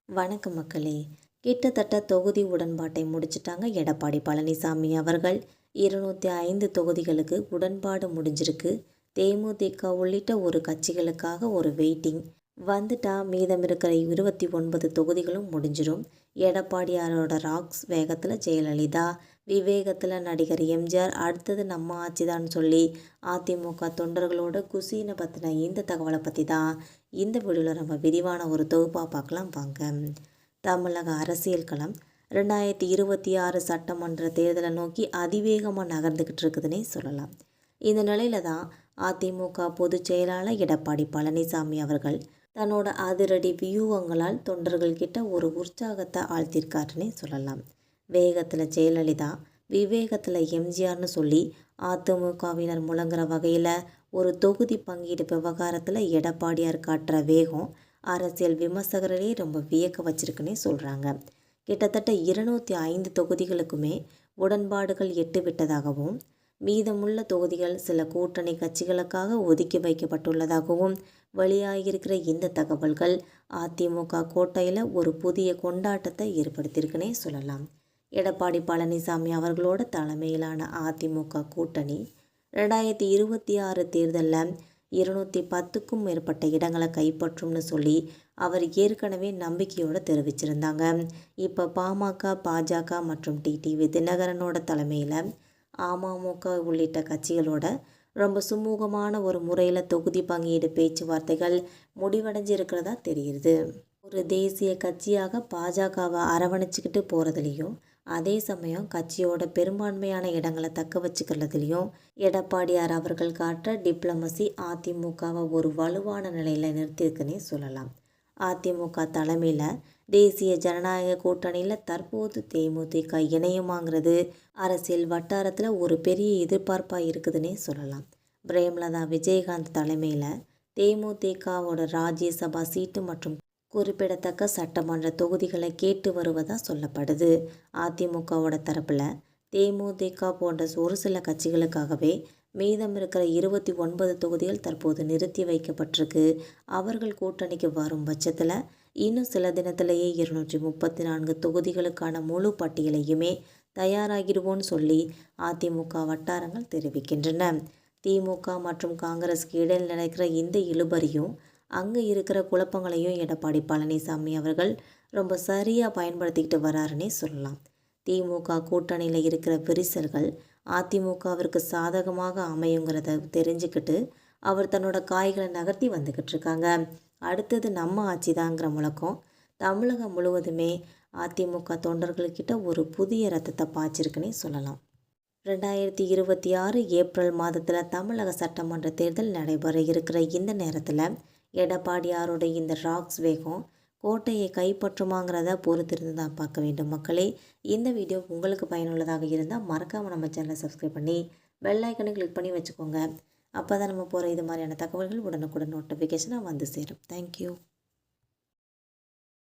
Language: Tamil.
வணக்கம் மக்களே. கிட்டத்தட்ட தொகுதி உடன்பாட்டை முடிச்சிட்டாங்க எடப்பாடி பழனிசாமி அவர்கள். 205 தொகுதிகளுக்கு உடன்பாடு முடிஞ்சிருக்கு. தேமுதிக உள்ளிட்ட ஒரு கட்சிகளுக்காக ஒரு வெயிட்டிங் வந்துட்டா மீதம் இருக்கிற 29 தொகுதிகளும் முடிஞ்சிடும். எடப்பாடியாரோட ராக்ஸ் வேகத்தில் ஜெயலலிதா, விவேகத்தில் நடிகர் எம்ஜிஆர், அடுத்தது நம்ம ஆட்சிதான் சொல்லி அதிமுக தொண்டர்களோட குசினை பற்றின இந்த தகவலை பற்றி தான் இந்த வீடியோவில் நம்ம விரிவான ஒரு தொகுப்பாக பார்க்கலாம் வாங்க. தமிழக அரசியல் களம் 2026 சட்டமன்ற தேர்தலை நோக்கி அதிவேகமாக நகர்ந்துக்கிட்டு இருக்குதுன்னே சொல்லலாம். இந்த நிலையில தான் அதிமுக பொதுச் செயலாளர் எடப்பாடி பழனிசாமி அவர்கள் தன்னோட அதிரடி வியூகங்களால் தொண்டர்கள்கிட்ட ஒரு உற்சாகத்தை ஆழ்த்திருக்காருன்னே சொல்லலாம். வேகத்தில் ஜெயலலிதா, விவேகத்தில் எம்ஜிஆர்னு சொல்லி அதிமுகவினர் முழங்குற வகையில் ஒரு தொகுதி பங்கீடு விவகாரத்தில் எடப்பாடியார் காட்டுற வேகம் அரசியல் விமர்சகர்களே ரொம்ப வியக்க வச்சிருக்குன்னே சொல்கிறாங்க. கிட்டத்தட்ட 205 தொகுதிகளுக்குமே உடன்பாடுகள் எட்டுவிட்டதாகவும் மீதமுள்ள தொகுதிகள் சில கூட்டணி கட்சிகளுக்காக ஒதுக்கி வைக்கப்பட்டுள்ளதாகவும் வெளியாகியிருக்கிற இந்த தகவல்கள் அதிமுக கோட்டையில் ஒரு புதிய கொண்டாட்டத்தை ஏற்படுத்தியிருக்குன்னே சொல்லலாம். எடப்பாடி பழனிசாமி அவர்களோட தலைமையிலான அதிமுக கூட்டணி 2026 தேர்தலில் 210க்கும் மேற்பட்ட இடங்களை கைப்பற்றும்னு சொல்லி அவர் ஏற்கனவே நம்பிக்கையோடு தெரிவிச்சிருந்தாங்க. இப்போ பாமக, பாஜக மற்றும் டிடிவி தினகரனோட தலைமையில் அமமுக உள்ளிட்ட கட்சிகளோட ரொம்ப சுமூகமான ஒரு முறையில் தொகுதி பங்கீடு பேச்சுவார்த்தைகள் முடிவடைஞ்சிருக்கிறதா தெரியுது. ஒரு தேசிய கட்சியாக பாஜகவை அரவணைச்சிக்கிட்டு போகிறதுலையும் அதே சமயம் கட்சியோட பெரும்பான்மையான இடங்களை தக்க வச்சுக்கிறதுலையும் எடப்பாடியார் அவர்கள் காட்டுற டிப்ளமசி அதிமுகவை ஒரு வலுவான நிலையில் நிறுத்தியிருக்குன்னே சொல்லலாம். அதிமுக தலைமையில் தேசிய ஜனநாயக கூட்டணியில் தற்போது தேமுதிக இணையுமாங்கிறது அரசியல் வட்டாரத்தில் ஒரு பெரிய எதிர்பார்ப்பாக இருக்குதுன்னே சொல்லலாம். பிரேமலதா விஜயகாந்த் தலைமையில் தேமுதிகவோட ராஜ்யசபா சீட்டு மற்றும் குறிப்பிடத்தக்க சட்டமன்ற தொகுதிகளை கேட்டு வருவதாக சொல்லப்படுது. அதிமுகவோட தரப்பில் தேமுதிக போன்ற ஒரு சில கட்சிகளுக்காகவே மீதம் இருக்கிற 29 தொகுதிகள் தற்போது நிறுத்தி வைக்கப்பட்டிருக்கு. அவர்கள் கூட்டணிக்கு வரும் பட்சத்தில் இன்னும் சில தினத்திலேயே 234 தொகுதிகளுக்கான முழு பட்டியலையுமே தயாராகிடுவோன்னு சொல்லி அதிமுக வட்டாரங்கள் தெரிவிக்கின்றன. திமுக மற்றும் காங்கிரஸ்க்கு இடையில் நடக்கிற இந்த இழுபறியும் அங்கே இருக்கிற குழப்பங்களையும் எடப்பாடி பழனிசாமி அவர்கள் ரொம்ப சரியாக பயன்படுத்திக்கிட்டு வராருன்னே சொல்லலாம். திமுக கூட்டணியில் இருக்கிற விரிசல்கள் அதிமுகவிற்கு சாதகமாக அமையுங்கிறத தெரிஞ்சுக்கிட்டு அவர் தன்னோட காய்களை நகர்த்தி வந்துக்கிட்டு இருக்காங்க. அடுத்தது நம்ம ஆட்சிதாங்கிற முழக்கம் தமிழகம் முழுவதுமே அதிமுக தொண்டர்கள்கிட்ட ஒரு புதிய ரத்தத்தை பாய்ச்சிருக்குன்னே சொல்லலாம். 2026 ஏப்ரல் மாதத்தில் தமிழக சட்டமன்ற தேர்தல் நடைபெற இருக்கிற இந்த நேரத்தில் எடப்பாடியாரோட இந்த ராக்ஸ் வேகம் கோட்டையை கைப்பற்றுமாங்கிறத பொறுத்திருந்து தான் பார்க்க வேண்டும் மக்களே. இந்த வீடியோ உங்களுக்கு பயனுள்ளதாக இருந்தால் மறக்காமல் நம்ம சேனலை சப்ஸ்கிரைப் பண்ணி பெல் ஐக்கனை கிளிக் பண்ணி வச்சுக்கோங்க. அப்போ தான் நம்ம போகிற இது மாதிரியான தகவல்கள் உடனுக்குடன் நோட்டிஃபிகேஷனாக வந்து சேரும். தேங்க்யூ.